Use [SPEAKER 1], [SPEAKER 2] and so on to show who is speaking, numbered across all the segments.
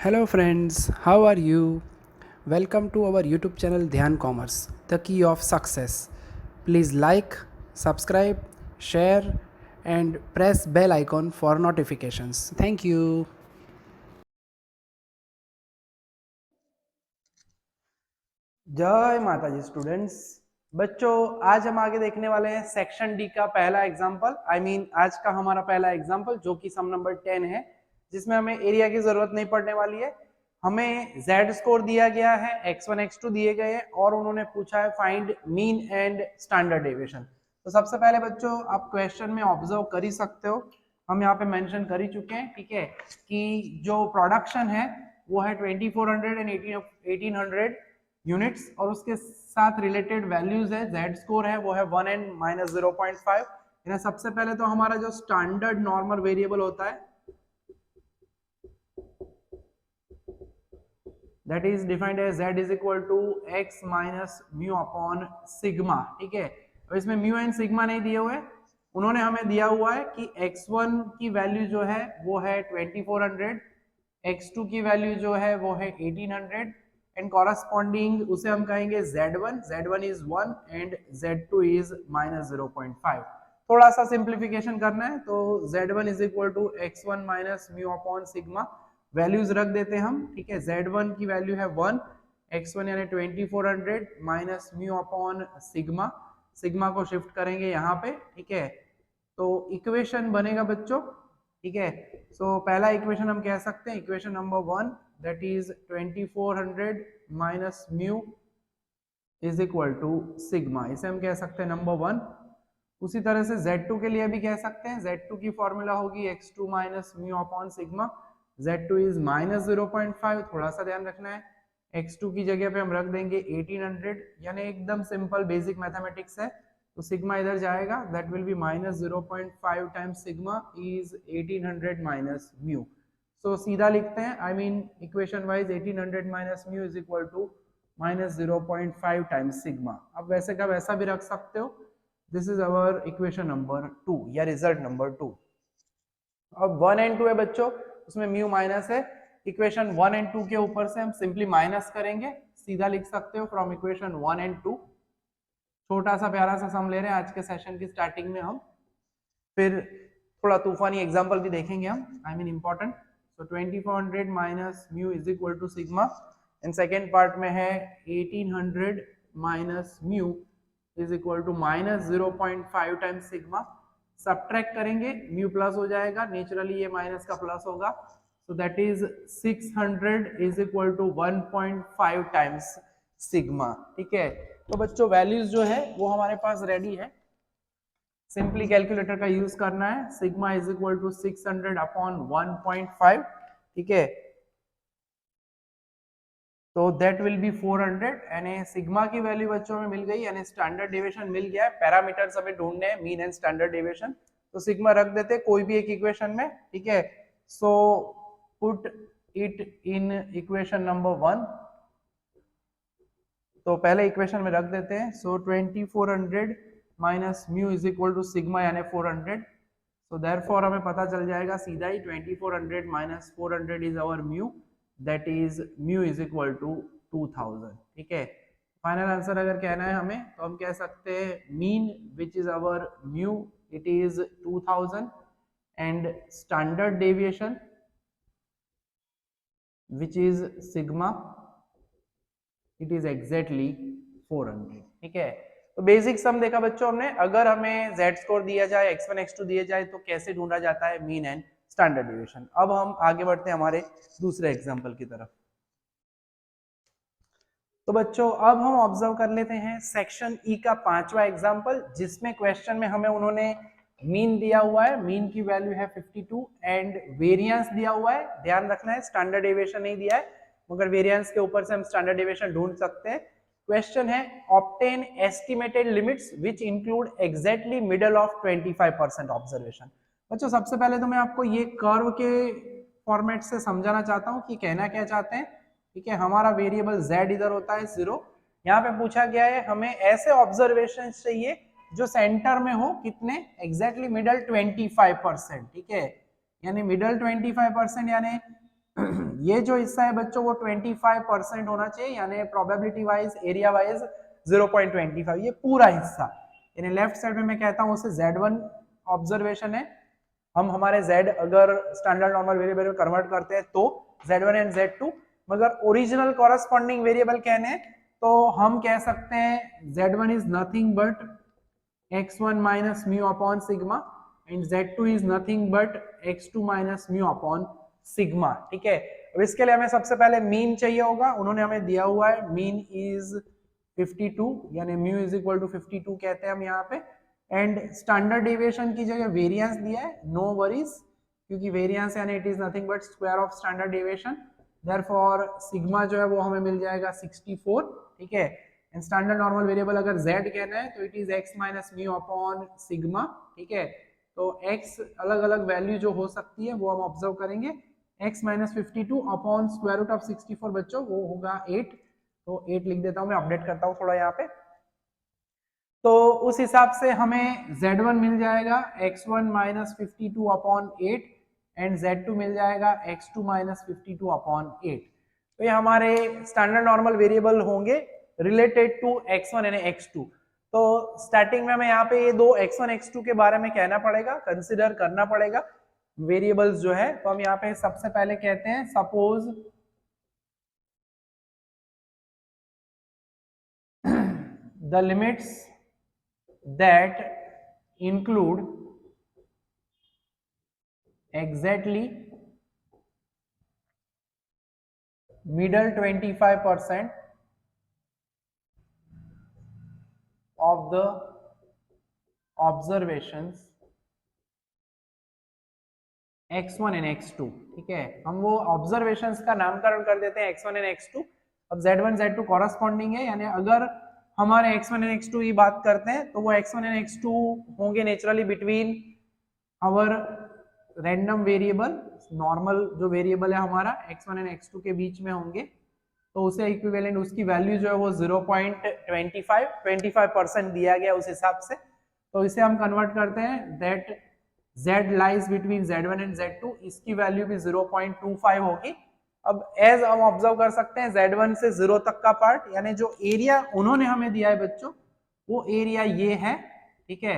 [SPEAKER 1] Hello friends, how are you? Welcome to our YouTube channel Dhyan Commerce, the key of success. Please like, subscribe, share and press bell icon for notifications. Thank you. जय माता जी students. बच्चों आज हम आगे देखने वाले हैं section D का पहला एग्जांपल। आज का हमारा पहला एग्जांपल जो कि सम नंबर 10 है, जिसमें हमें एरिया की जरूरत नहीं पड़ने वाली है। हमें z स्कोर दिया गया है, x1 x2 दिए गए हैं और उन्होंने पूछा है find mean and standard deviation. तो सबसे पहले बच्चों आप क्वेश्चन में ऑब्जर्व कर ही सकते हो, हम यहाँ पे मेंशन कर ही चुके हैं, ठीक है, कि जो प्रोडक्शन है वो है 2400 एंड 1800 यूनिट्स और उसके साथ रिलेटेड वैल्यूज है, z स्कोर है वो है 1 एंड -0.5। सबसे पहले तो हमारा जो स्टैंडर्ड नॉर्मल वेरिएबल होता है that is defined as z is equal to x minus mu upon sigma, ठीक है। अब इसमें म्यू एंड सिग्मा नहीं दिए हुए, उन्होंने हमें दिया हुआ है कि x1 की वैल्यू जो है वो है 2400, x2 की वैल्यू जो है वो है 1800 एंड कॉरस्पॉन्डिंग उसे हम कहेंगे z1 is 1 and z2 is -0.5। थोड़ा सा सिंप्लीफिकेशन करना है तो z1 is equal to x1 minus mu upon sigma, values रख देते हैं हम, ठीक है। z1 की वैल्यू है 1, x1 यानी 2400 minus mu upon sigma, sigma को शिफ्ट करेंगे यहाँ पे, ठीक है। तो इक्वेशन बनेगा बच्चों, ठीक है। सो पहला इक्वेशन हम कह सकते हैं equation number 1 that is 2400 minus mu is equal to sigma, इसे हम कह सकते हैं नंबर 1। उसी तरह से z2 के लिए भी कह सकते हैं, z2 की फॉर्मूला होगी x2 minus mu upon sigma, z2 is -0.5, थोड़ा सा ध्यान रखना है, x2 की जगह पे हम रख देंगे 1800, यानी एकदम सिंपल बेसिक मैथमेटिक्स है, तो सिग्मा इधर जाएगा, that will be -0.5 times sigma is 1800 minus mu. So सीधा लिखते हैं, equation wise 1800 minus mu is equal to -0.5 times sigma. अब वैसे का वैसा भी रख सकते हो, this is our equation number 2 या रिजल्ट नंबर 2। अब 1 एंड 2 है बच्चों, उसमें म्यू माइनस है, इक्वेशन 1 एंड 2 के ऊपर से हम सिंपली माइनस करेंगे, सीधा लिख सकते हो फ्रॉम इक्वेशन 1 एंड 2। छोटा सा प्यारा सा सम ले रहे हैं आज के सेशन की स्टार्टिंग में हम, फिर थोड़ा तूफानी एग्जांपल भी देखेंगे हम, important. So 2400 minus mu is equal to sigma and second part में है 1800 minus mu is equal to -0.5 times sigma, subtract करेंगे म्यू प्लस हो जाएगा, नेचुरली ये माइनस का प्लस होगा, so that is 600 is equal to 1.5 times sigma, ठीक है। तो बच्चों वैल्यूज जो है वो हमारे पास रेडी है, सिंपली कैलकुलेटर का यूज करना है, sigma is equal to 600 upon 1.5, ठीक है, तो दैट विल बी 400 यानी सिग्मा की वैल्यू बच्चों में मिल गई, यानी स्टैंडर्ड डेविएशन मिल गया है। पैरामीटर्स हमें ढूंढने हैं मीन एंड स्टैंडर्ड डेविएशन, तो सिग्मा रख देते कोई भी एक इक्वेशन में, ठीक है। So put it in equation number 1, तो पहले इक्वेशन में रख देते हैं। So 2400 minus mu is equal to sigma यानी 400, सो देयरफॉर हमें पता चल जाएगा सीधा ही 2400 minus 400 is our mu, that is mu is equal to 2000, ठीक है। फाइनल आंसर अगर कहना है हमें तो हम कह सकते हैं mean which is our mu it is 2000 and standard deviation which is sigma it is exactly 400, ठीक है। तो बेसिक सम देखा बच्चों हमने, अगर हमें z स्कोर दिया जाए, x1 x2 दिए जाए तो कैसे ढूंढा जाता है मीन एंड स्टैंडर्ड डेविएशन। अब हम आगे बढ़ते हैं हमारे दूसरे एग्जांपल की तरफ। तो बच्चों अब हम ऑब्जर्व कर लेते हैं सेक्शन ई का 5वां एग्जांपल, जिसमें क्वेश्चन में हमें उन्होंने मीन दिया हुआ है, मीन की वैल्यू है 52 एंड वेरिएंस दिया हुआ है, ध्यान रखना है स्टैंडर्ड डेविएशन नहीं दिया है, मगर वेरिएंस के ऊपर से हम स्टैंडर्ड डेविएशन ढूंढ सकते हैं। क्वेश्चन है obtain estimated limits which include exactly middle of 25% observation. बच्चों सबसे पहले तो मैं आपको ये कर्व के फॉर्मेट से समझाना चाहता हूँ कि कहना क्या चाहते हैं, ठीक है। हमारा वेरिएबल z इधर होता है 0, यहाँ पे पूछा गया है हमें ऐसे ऑब्जर्वेशन चाहिए जो सेंटर में हो, कितने एग्जैक्टली मिडल 25%, ठीक है, यानी मिडल 25% यानी ये जो हिस्सा है बच्चों वो 25% होना चाहिए, यानी प्रोबेबिलिटी वाइज, एरिया वाइज 0.25, ये पूरा हिस्सा। यानी लेफ्ट साइड में मैं कहता हूँ उसे Z1 ऑब्जर्वेशन है। हम हमारे Z अगर स्टैंडर्ड नॉर्मल वेरिएबल में कन्वर्ट करते हैं तो Z1 एंड Z2, मगर ओरिजिनल कॉरस्पॉन्डिंग वेरिएबल कहने हैं तो हम कह सकते हैं Z1 is nothing but x1 minus mu upon sigma and Z2 is nothing but x2 minus mu upon sigma. ठीक है, अब इसके लिए हमें सबसे पहले मीन चाहिए होगा। उन्होंने हमें दिया हुआ है मीन इज 52, यानी म्यू इज इक्वल टू 52 कहते हैं हम यहाँ पे। एंड स्टैंडर्ड डेविएशन की जगह वेरिएंस दिया है, नो वरीज, क्योंकि वेरिएंस यानी it is nothing but square of standard deviation. Therefore sigma जो है वो हमें मिल जाएगा 64। ठीक है, एंड स्टैंडर्ड नॉर्मल वेरिएबल अगर z कहना है तो it is x minus mu upon sigma. ठीक है, तो x अलग अलग वैल्यू जो हो सकती है वो हम ऑब्जर्व करेंगे। x minus 52 upon square root of 64 बच्चों वो होगा 8, तो 8 लिख देता हूं मैं, अपडेट करता हूं थोड़ा यहाँ पे। तो उस हिसाब से हमें Z1 मिल जाएगा x1 minus 52 upon 8 and Z2 मिल जाएगा x2 माइनस 52 अपॉन 8। तो ये हमारे स्टैंडर्ड नॉर्मल वेरिएबल होंगे related to x1 and x2। तो स्टार्टिंग में हमें यहाँ पे ये दो x1 x2 के बारे में कहना पड़ेगा, कंसिडर करना पड़ेगा वेरिएबल्स जो है। तो हम यहाँ पे सबसे पहले कहते हैं suppose the limits that include exactly middle 25% of the observations x1 and x2। ठीक है, हम वो observations का नामकरण कर देते हैं x1 and x2। अब z1 z2 कॉरस्पॉन्डिंग है, यानी अगर हमारे x1 and x2 की बात करते हैं तो वो x1 and x2 होंगे naturally between our random variable, normal जो वेरिएबल है हमारा x1 and x2 के बीच में होंगे। तो उसे इक्विवेलेंट उसकी वैल्यू जो है वो 0.25% दिया गया उस हिसाब से। तो इसे हम कन्वर्ट करते हैं that z lies between z1 and z2, इसकी वैल्यू भी 0.25 होगी। अब एज हम ऑब्जर्व कर सकते हैं Z1 से 0 तक का पार्ट, यानी जो एरिया उन्होंने हमें दिया है बच्चों वो एरिया ये है। ठीक है,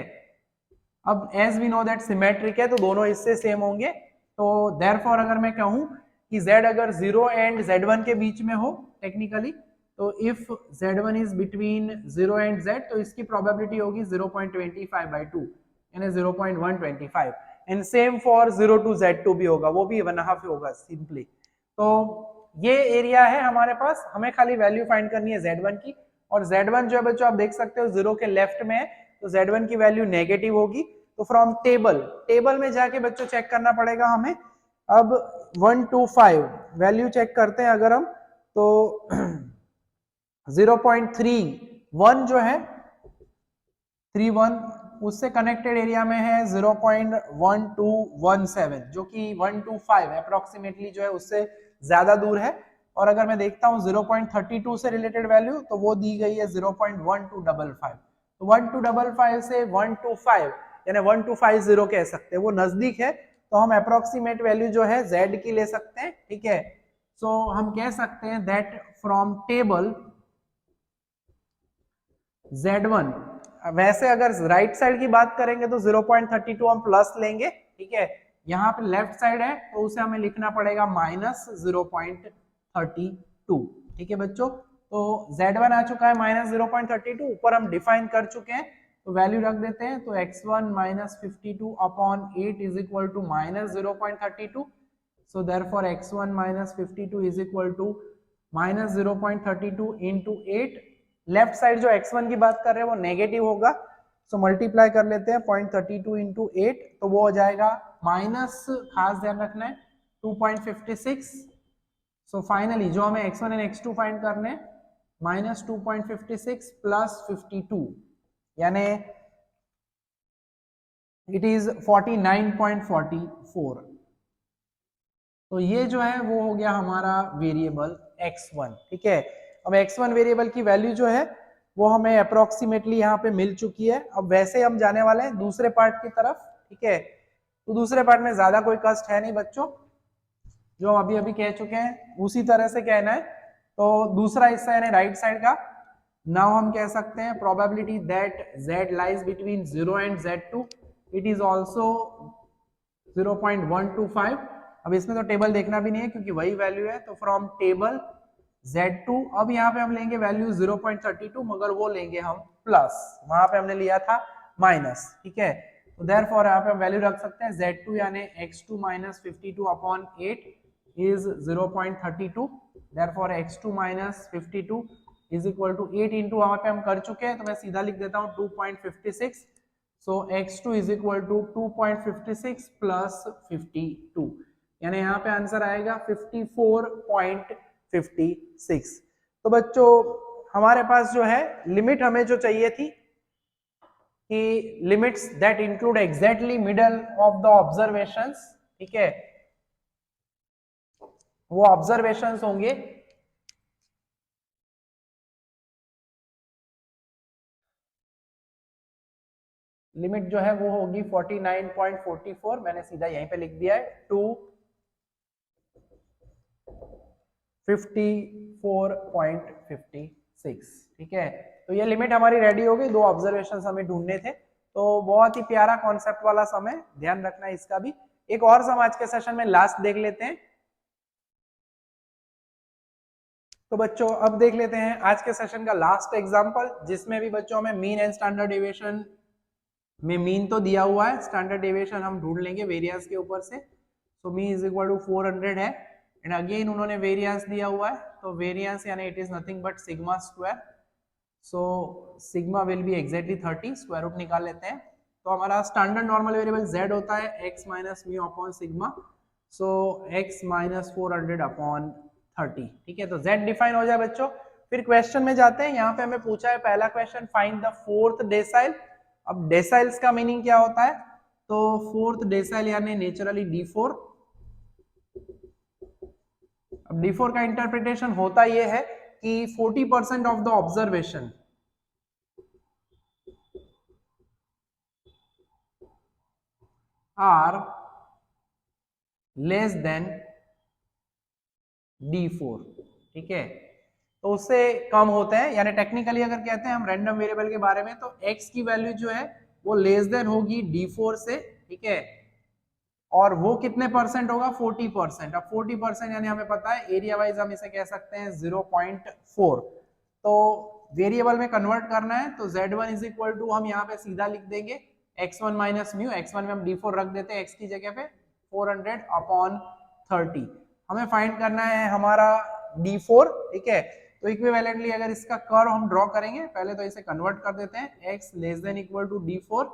[SPEAKER 1] अब as we know that symmetric है तो दोनों हिस्से सेम होंगे। तो देयरफॉर अगर मैं कहूं कि Z अगर 0 एंड Z1 के बीच में हो टेक्निकली, तो if Z1 is between 0 and Z तो इसकी प्रोबेबिलिटी होगी 0.25/2 यानी 0.125। And same for 0 to Z2 भी होगा, वो भी 1/2 होगा सिंपली। तो ये एरिया है हमारे पास, हमें खाली वैल्यू फाइंड करनी है Z1 की। और Z1 जो है बच्चों आप देख सकते हो 0 के लेफ्ट में है, तो Z1 की वैल्यू नेगेटिव होगी। तो फ्रॉम टेबल में जाके बच्चों चेक करना पड़ेगा हमें। अब 1 to 5 वैल्यू चेक करते हैं अगर हम, तो 0.31 जो है 31 उससे कनेक्टेड एरिया में है 0.1217 जो कि 1 to 5 अप्रोक्सीमेटली जो है उससे ज्यादा दूर है। और अगर मैं देखता हूं 0.32 से रिलेटेड वैल्यू तो वो दी गई है 0.1255। तो 1255 से 1 to 5 यानी 1250 कह सकते हैं, वो नजदीक है। तो हम अप्रोक्सीमेट वैल्यू जो है Z की ले सकते हैं। ठीक है, सो हम कह सकते हैं दैट फ्रॉम टेबल Z1, वैसे अगर राइट साइड की बात करेंगे तो 0.32 हम प्लस लेंगे। ठीक है, यहाँ पे लेफ्ट साइड है तो उसे हमें लिखना पड़ेगा -0.32। ठीक है बच्चों, तो Z1 आ चुका है -0.32, ऊपर हम डिफाइन कर चुके हैं तो वैल्यू रख देते हैं। तो x1 -52 upon 8 is equal to -0.32। So therefore x1 -52 is equal to -0.32 into 8। Left side जो x1 की बात कर रहे हैं वो नेगेटिव होगा, सो मल्टीप्लाई कर लेते हैं 0.32 इंटू 8, तो वो हो जाएगा माइनस, खास ध्यान रखना है, 2.56। सो फाइनली जो हमें x1 एंड x2 फाइंड करने हैं -2.56 प्लस 52 यानी इट इज 49.44। तो ये जो है वो हो गया हमारा वेरिएबल x1। ठीक है, अब x1 वेरिएबल की वैल्यू जो है वो हमें अप्रोक्सीमेटली यहाँ पे मिल चुकी है। अब वैसे हम जाने वाले हैं दूसरे पार्ट की तरफ। ठीक है, तो दूसरे पार्ट में ज्यादा कोई कष्ट है नहीं बच्चों। जो अभी अभी कह चुके हैं उसी तरह से कहना है। तो दूसरा हिस्सा यानी राइट साइड का, नाउ हम कह सकते हैं probability that z lies between 0 and z2 it is also 0.125। अब इसमें तो टेबल देखना भी नहीं है क्योंकि वही वैल्यू है, तो फ्रॉम टेबल z2 अब यहाँ पे हम लेंगे वैल्यू 0.32 मगर वो लेंगे हम प्लस, वहां पे हमने लिया था माइनस, ठीक है। तो देयरफॉर यहाँ पे हम वैल्यू रख सकते हैं z2 यानी x2 minus 52/8 is 0.32, therefore x2 minus 52 is equal to 8 into वहां पे हम कर चुके हैं तो मैं सीधा लिख देता हूँ 2.56। So x2 is equal to 2.56 plus 52 यानी यहाँ पे आंसर आएगा 54.56। तो बच्चों हमारे पास जो है लिमिट हमें जो चाहिए थी कि limits that include exactly middle of the observations, ठीक है, वो ऑब्जर्वेशंस होंगे लिमिट जो है वो होगी 49.44, मैंने सीधा यहीं पे लिख दिया है, टू 54.56, ठीक है। तो ये लिमिट हमारी रेडी हो गई, दो ऑब्जर्वेशंस हमें ढूंढने थे। तो बहुत ही प्यारा कॉन्सेप्ट वाला सम है, ध्यान रखना है इसका भी। एक और सम आज के सेशन में लास्ट देख लेते हैं। तो बच्चों अब देख लेते हैं आज के सेशन का लास्ट एग्जांपल, जिसमें भी बच्चों हमें मीन एंड स्टैंडर्ड डेविएशन में मीन तो दिया हुआ है, स्टैंडर्ड डेविएशन हम ढूंढ लेंगे वेरिएंस के ऊपर से। So mean is equal to 400 है एंड अगेन उन्होंने वेरिएंस दिया हुआ है, तो वेरिएंस यानी it is nothing but sigma square. So sigma will be exactly 30, square root निकाल लेते हैं। तो हमारा स्टैंडर्ड नॉर्मल वेरिएबल z होता है x minus mu upon sigma, so x minus 400 upon 30, ठीक है। तो z डिफाइन हो जाए बच्चों। फिर क्वेश्चन में जाते हैं, यहाँ पे हमें पूछा है पहला question find the fourth decyl. अब डेसाइल्स का मीनिंग क्या होता है, तो फोर्थ डेसाइल यानी नेचुरली d4। अब d4 का इंटरप्रिटेशन होता यह है कि 40% of the observation are less than d4, ठीक है, तो उससे कम होते हैं। यानी टेक्निकली अगर कहते हैं हम रैंडम वेरिएबल के बारे में, तो x की वैल्यू जो है वो लेस देन होगी d4 से, ठीक है, और वो कितने परसेंट होगा, 40%। अब 40% यानी हमें पता है एरिया वाइज हम इसे कह सकते हैं 0.4। तो वेरिएबल में कन्वर्ट करना है तो z1 इज इक्वल टू हम यहाँ पे सीधा लिख देंगे x1 माइनस म्यू, x1 में हम d4 रख देते हैं x की जगह पे, 400 अपॉन 30। हमें फाइंड करना है हमारा d4, ठीक है। तो इक्विवेलेंटली अगर इसका कर्व हम ड्रॉ करेंगे, पहले तो इसे कन्वर्ट कर देते हैं, x less than equal to d4,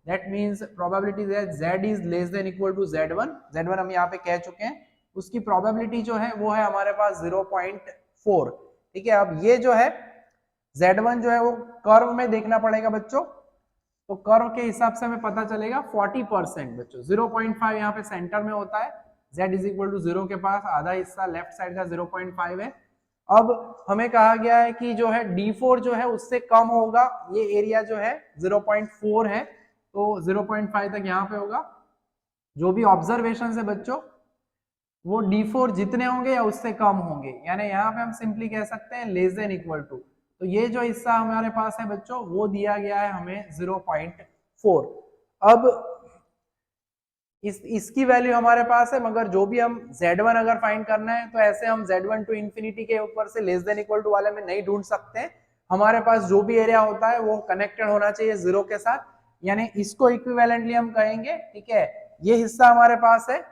[SPEAKER 1] that means probability that z is less than equal to z1। z1 हम यहाँ पे कह चुके हैं, उसकी प्रोबेबिलिटी जो है वो है हमारे पास 0.4, ठीक है। अब ये जो है z1 जो है वो कर्व में देखना पड़ेगा बच्चों, तो कर्व के हिसाब से हमें पता चलेगा 40% बच्चों, 0.5 यहाँ पे सेंटर में होता है, z इज इक्वल टू 0 के पास आधा हिस्सा लेफ्ट साइड का 0.5 है। अब हमें कहा गया है कि जो है d4 जो है उससे कम होगा, ये एरिया जो है 0.4 है, तो 0.5 तक यहाँ पे होगा। जो भी ऑब्जर्वेशन है बच्चों वो d4 जितने होंगे या उससे कम होंगे, यानी यहाँ पे हम सिंपली कह सकते हैं लेस देन इक्वल टू। तो ये जो हिस्सा हमारे पास है बच्चों वो दिया गया है हमें 0.4। अब इसकी वैल्यू हमारे पास है, मगर जो भी हम z1 अगर फाइंड करना है तो ऐसे हम z1 टू इंफिनिटी के ऊपर से लेस देन इक्वल टू वाले में नहीं ढूंढ सकते हैं। हमारे पास जो भी एरिया होता है वो कनेक्टेड होना चाहिए 0 के साथ, यानी इसको इक्विवेलेंटली हम कहेंगे, ठीक है। ये हिस्सा हमारे पास है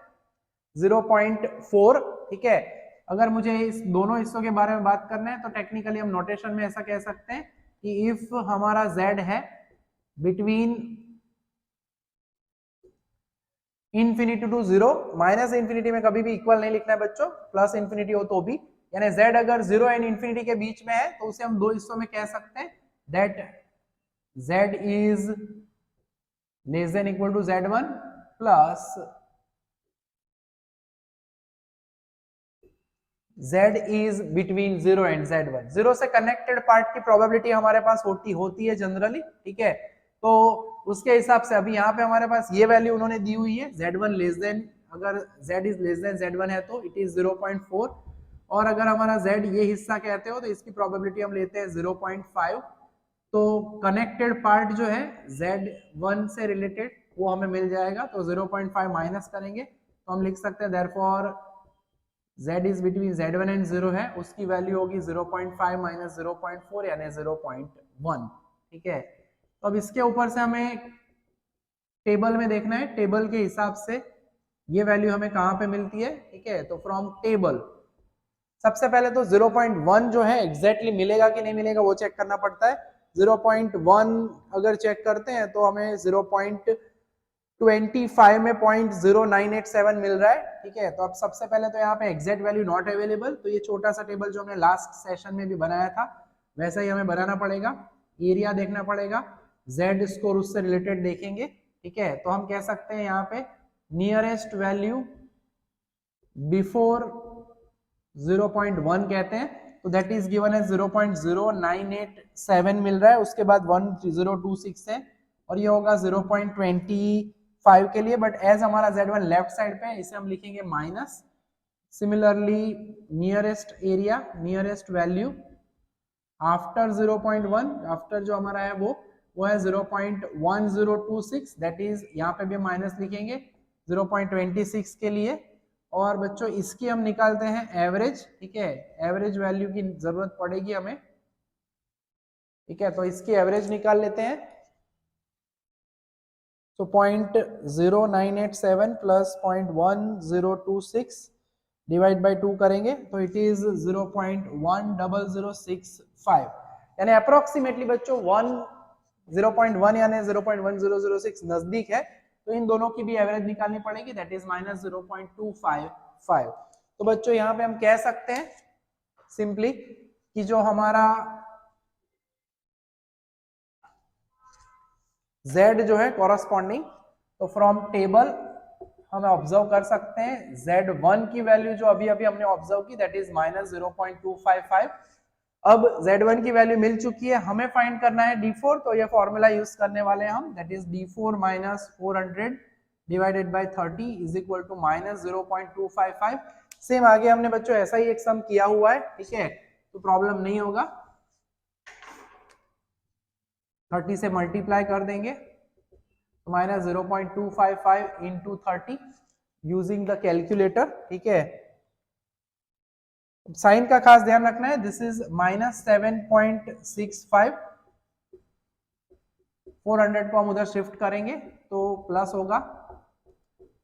[SPEAKER 1] 0.4, ठीक है। अगर मुझे इस दोनों हिस्सों के बारे में बात करना है तो टेक्निकली हम नोटेशन में ऐसा कह सकते हैं कि इफ हमारा z है between infinity to 0, minus infinity में कभी भी इक्वल नहीं लिखना है बच्चों, प्लस इंफिनिटी हो तो भी, यानी z अगर 0 एंड इंफिनिटी के बीच में है तो उसे हम दो हिस्सों में कह सकते हैं, that z is less than equal to z1 plus z is between 0 and z1। 0 से कनेक्टेड पार्ट की प्रोबेबिलिटी हमारे पास होती है जनरली, ठीक है। तो उसके हिसाब से अभी यहाँ पे हमारे पास ये वैल्यू उन्होंने दी हुई है z1 लेस देन अगर z is less then z1 है तो इट इज 0.4, और अगर हमारा z ये हिस्सा कहते हो तो इसकी प्रोबेबिलिटी हम लेते हैं 0.5। तो कनेक्टेड पार्ट जो है z1 से रिलेटेड वो हमें मिल जाएगा, तो 0.5 माइनस करेंगे तो हम लिख सकते हैं therefore z is between z1 and 0 है, उसकी वैल्यू होगी 0.5 माइनस 0.4 यानी 0.1। ठीक है, तो अब इसके ऊपर से हमें टेबल में देखना है, टेबल के हिसाब से ये वैल्यू हमें कहाँ पे मिलती है। ठीक है, तो फ्रॉम टेबल सबसे पहले तो 0.1 जो है एग्जैक्टली मिलेगा कि नहीं मिलेगा वो चेक करना पड़ता है। 0.1 अगर चेक करते हैं तो हमें 0.25 में 0.0987 मिल रहा है। ठीक है, तो अब सबसे पहले तो यहाँ पे एग्जैक्ट वैल्यू नॉट अवेलेबल, तो ये छोटा सा टेबल जो हमने लास्ट सेशन में भी बनाया था वैसा ही हमें बनाना पड़ेगा। एरिया देखना पड़ेगा, z स्कोर उससे रिलेटेड देखेंगे। ठीक है, तो हम कह सकते हैं यहाँ पे नियरेस्ट वैल्यू बिफोर 0.1 कहते हैं, तो दैट इज गिवन एज 0.0987 मिल रहा है, उसके बाद 1026 है और ये होगा 0.25 के लिए, बट एज हमारा z1 लेफ्ट साइड पे है इसे हम लिखेंगे minus. Similarly nearest area, nearest value after 0.1, after जो हमारा है वो है 0.1026, दैट इज यहाँ पे भी माइनस लिखेंगे 0.26 के लिए। और बच्चों इसकी हम निकालते हैं एवरेज। ठीक है, एवरेज वैल्यू की जरूरत पड़ेगी हमें। ठीक है, तो इसकी एवरेज निकाल लेते हैं। तो 0.0987 प्लस 0.1026 डिवाइड बाई 2 करेंगे तो इट इज 0.10065, यानी अप्रोक्सीमेटली बच्चों 0.1 यानी 0.1006 नजदीक है, तो इन दोनों की भी एवरेज निकालनी पड़ेगी, दैट इज माइनस 0.255। तो बच्चों यहाँ पे हम कह सकते हैं सिंपली कि जो हमारा z जो है कॉरस्पॉन्डिंग, तो फ्रॉम टेबल हम ऑब्जर्व कर सकते हैं z1 की वैल्यू जो अभी अभी हमने ऑब्जर्व की दैट इज माइनस 0.255। अब z1 की वैल्यू मिल चुकी है, हमें फाइंड करना है d4, तो ये फॉर्मूला यूज करने वाले हैं हम, that is d4 minus 400 divided by 30 is equal to minus 0.255। Same आगे हमने बच्चों ऐसा ही एक सम किया हुआ है। ठीक है, तो प्रॉब्लम नहीं होगा, 30 से मल्टीप्लाई कर देंगे तो minus 0.255 into 30 using the calculator. ठीक है, साइन का खास ध्यान रखना है, दिस इज माइनस 7.65, 400 को हम उधर शिफ्ट करेंगे तो प्लस होगा।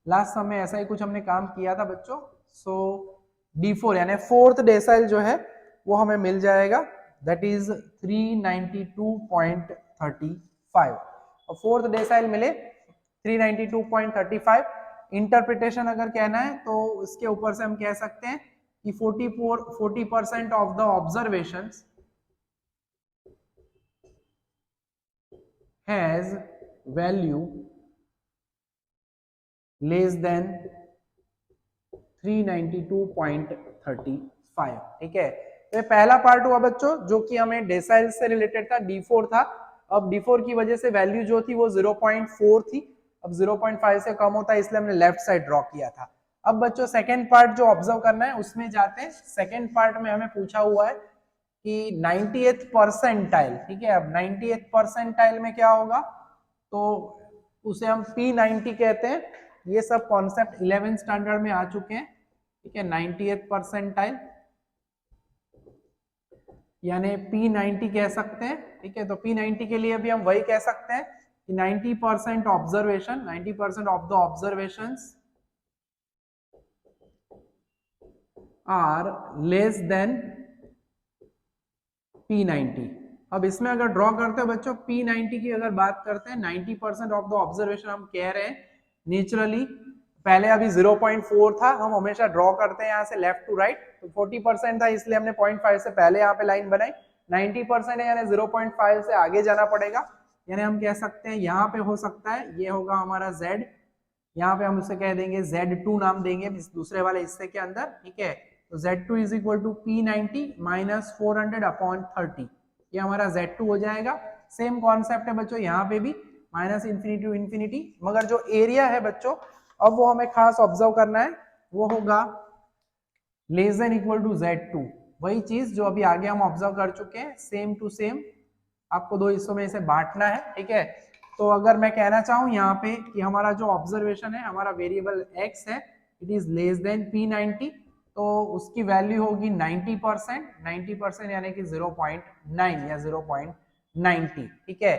[SPEAKER 1] लास्ट समय ऐसा ही कुछ हमने काम किया था बच्चों। सो D4 यानी फोर्थ डेसाइल जो है वो हमें मिल जाएगा, दैट इज 392.35। और फोर्थ डेसाइल मिले 392.35। इंटरप्रिटेशन अगर कहना है तो इसके ऊपर से हम कह सकते हैं कि 40% of the observations has value less than 392.35। ठीक है, तो ये पहला पार्ट हुआ बच्चों जो कि हमें डेसाइल से रिलेटेड था, D4 था। अब D4 की वजह से वैल्यू जो थी वो 0.4 थी, अब 0.5 से कम होता है इसलिए हमने लेफ्ट साइड ड्रॉ किया था। अब बच्चों सेकंड पार्ट जो ऑब्जर्व करना है उसमें जाते हैं। सेकंड पार्ट में हमें पूछा हुआ है कि 90th परसेंटाइल। ठीक है, अब 90th परसेंटाइल में क्या होगा, तो उसे हम P90 कहते हैं। ये सब कॉन्सेप्ट 11th स्टैंडर्ड में आ चुके हैं। ठीक है, 90th परसेंटाइल यानी P90 कह सकते हैं। ठीक है, तो P90 के लिए भी हम वही कह सकते हैं कि 90% observation, 90% of the observations are less than P90। अब इसमें अगर ड्रॉ करते हो बच्चों P90 की अगर बात करते हैं, 90% ऑफ द ऑब्जर्वेशन हम कह रहे हैं नेचुरली, पहले अभी 0.4 था, हम हमेशा ड्रॉ करते हैं यहाँ से लेफ्ट टू राइट, तो 40% था इसलिए हमने 0.5 से पहले यहाँ पे लाइन बनाई। 90% है यानी 0.5 से आगे जाना पड़ेगा, यानी हम कह सकते हैं यहाँ पे हो सकता है ये होगा हमारा Z, यहाँ पे हम उसे कह देंगे Z2 नाम देंगे इस दूसरे वाले हिस्से के अंदर। ठीक है, तो Z2 is equal to P90 minus 400 upon 30, ये हमारा Z2 हो जाएगा। सेम कॉन्सेप्ट है बच्चों यहाँ पे भी, माइनस इंफिनिटी टू इंफिनिटी, मगर जो एरिया है बच्चों अब वो हमें खास ऑब्जर्व करना है, वो होगा less than equal to Z2। वही चीज जो अभी आगे हम ऑब्जर्व कर चुके हैं, सेम टू सेम आपको दो हिस्सों में इसे बांटना है, ठीक है। तो अगर मैं कहना चाहूँ यहाँ पे कि हमारा जो ऑब्जर्वेशन है, हमारा वेरिएबल x है, it is less than P90, तो उसकी वैल्यू होगी 90%, 90% यानी कि 0.9 या 0.90, ठीक है।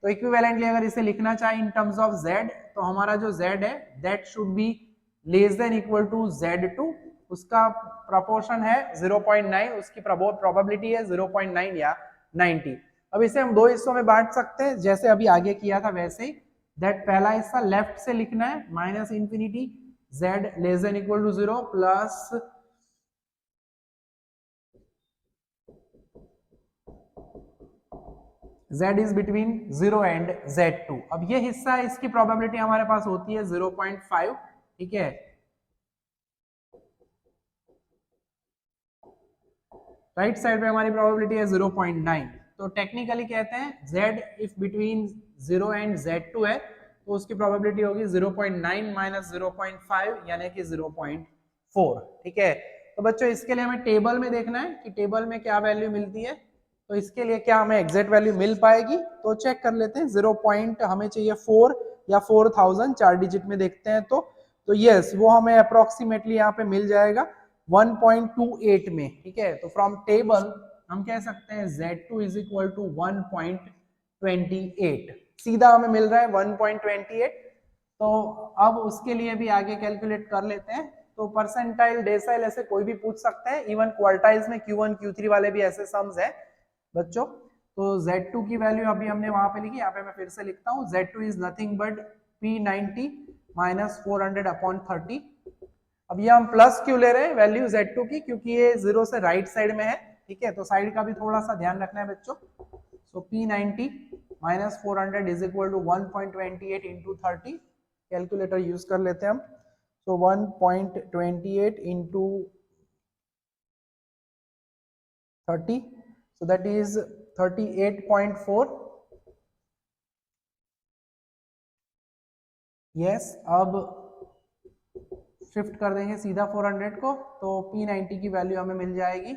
[SPEAKER 1] तो इक्विवेलेंटली अगर इसे लिखना चाहे इन टर्म्स ऑफ z, तो हमारा जो z है that should be less than equal to Z2, उसका प्रपोर्शन है 0.9, उसकी प्रोबेबिलिटी है 0.9 या 90। अब इसे हम दो हिस्सों में बांट सकते हैं जैसे अभी आगे किया था वैसे ही। दैट पहला हिस्सा लेफ्ट से लिखना है minus infinity z less than equal to 0 plus z is between 0 and Z2। अब ये हिस्सा, इसकी प्रोबेबिलिटी हमारे पास होती है 0.5, ठीक है। राइट साइड पे हमारी प्रोबेबिलिटी है 0.9। तो टेक्निकली कहते हैं z if between 0 and Z2 है तो उसकी प्रोबेबिलिटी होगी 0.9 माइनस 0.5 यानी कि 0.4, ठीक है। तो बच्चों इसके लिए हमें टेबल में देखना है कि टेबल में क्या वैल्यू मिलती है। तो इसके लिए क्या हमें एग्जैक्ट वैल्यू मिल पाएगी, तो चेक कर लेते हैं। 0 पॉइंट हमें चाहिए 4 या 4000, 4 डिजिट में देखते हैं तो यस वो हमें अप्रोक्सीमेटली यहाँ पे मिल जाएगा 1.28 में, ठीक है। तो फ्रॉम टेबल हम कह सकते हैं Z2 इज इक्वल टू 1.28, सीधा हमें मिल रहा है 1.28। तो अब उसके लिए भी आगे कैलकुलेट कर लेते हैं। तो परसेंटाइल, डेसाइल ऐसे कोई भी पूछ सकते हैं, इवन क्वार्टाइल्स में Q1 Q3 वाले भी ऐसे सम्स है बच्चों। तो Z2 की वैल्यू अभी हमने वहां पे लिखी, यहाँ पे मैं फिर से लिखता हूँ। Z2 is nothing but P90 minus 400 upon 30। अब ये हम प्लस क्यों ले रहे हैं वैल्यू Z2 की, क्योंकि ये 0 से राइट साइड में है, ठीक है। तो साइड का भी थोड़ा सा ध्यान रखना है बच्चों। So P90 minus 400 is equal to 1.28 into 30। Calculator use कर लेते हैं हम। So 1.28 into 30, so that is 38.4। Yes, अब शिफ्ट कर देंगे सीधा 400 को, तो P90 की वैल्यू हमें मिल जाएगी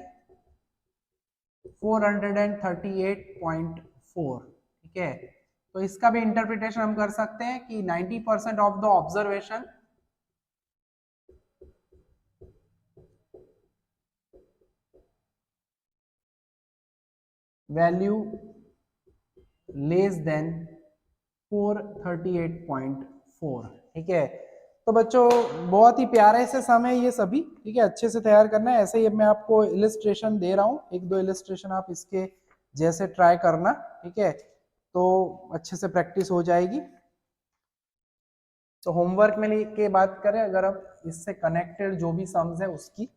[SPEAKER 1] 438.4, ठीक है। तो इसका भी इंटरप्रिटेशन हम कर सकते हैं कि 90% of the observation value less than 438.4, ठीक है। तो बच्चों बहुत ही प्यारे से सम है ये सभी, ठीक है। अच्छे से तैयार करना है। ऐसे ही मैं आपको इलिस्ट्रेशन दे रहा हूँ, एक दो इलिस्ट्रेशन आप इसके जैसे ट्राई करना, ठीक है। तो अच्छे से प्रैक्टिस हो जाएगी। तो होमवर्क में के बात करें अगर अब इससे कनेक्टेड जो भी सम्स है उसकी,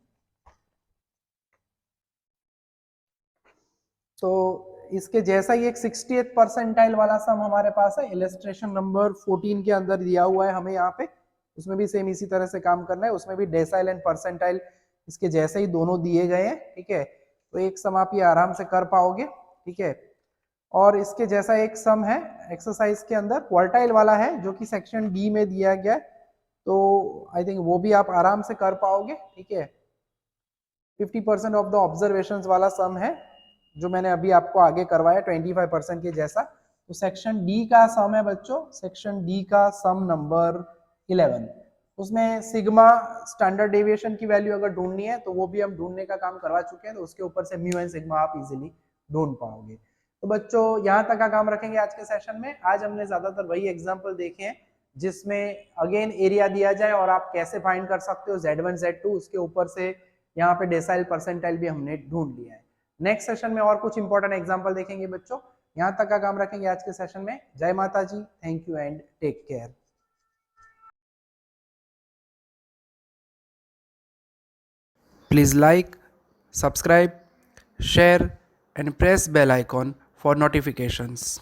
[SPEAKER 1] तो इसके जैसा ही एक 68th परसेंटाइल वाला सम हमारे पास है, इलिस्ट्रेशन नंबर 14 के अंदर दिया हुआ है हमें यहाँ पे। उसमें भी सेम इसी तरह से काम करना है, उसमें भी डेसाइल एंड परसेंटाइल इसके जैसे ही दोनों दिए गए हैं, ठीक है। तो एक सम आप ये आराम से कर पाओगे, ठीक है। और इसके जैसा एक सम है एक्सरसाइज के अंदर, क्वार्टाइल वाला है जो कि सेक्शन डी में दिया गया है, तो आई थिंक वो भी आप आराम से कर पाओगे, ठीक है। 50% ऑफ द ऑब्जर्वेशंस वाला सम है जो मैंने अभी आपको आगे करवाया 25% के जैसा। तो सेक्शन डी का सम है बच्चों, सेक्शन डी का सम नंबर 11। उसमें सिग्मा स्टैंडर्ड डेविएशन की वैल्यू अगर ढूंढनी है तो वो भी हम ढूंढने का काम करवा चुके हैं, तो उसके ऊपर से म्यू एंड सिग्मा आप इजीली ढूंढ पाओगे। तो बच्चों यहाँ तक का काम रखेंगे आज के सेशन में। आज हमने ज्यादातर वही एग्जाम्पल देखे हैं जिसमें अगेन एरिया दिया जाए और आप कैसे फाइंड कर सकते हो Z1 Z2, उसके ऊपर से यहाँ पे डेसाइल परसेंटाइल भी हमने ढूंढ लिया है। नेक्स्ट सेशन में और कुछ इंपॉर्टेंट एग्जांपल देखेंगे बच्चों। यहाँ तक का काम रखेंगे आज के सेशन में। जय माता जी, thank you and take care.
[SPEAKER 2] Please like, subscribe, share and press bell icon for notifications.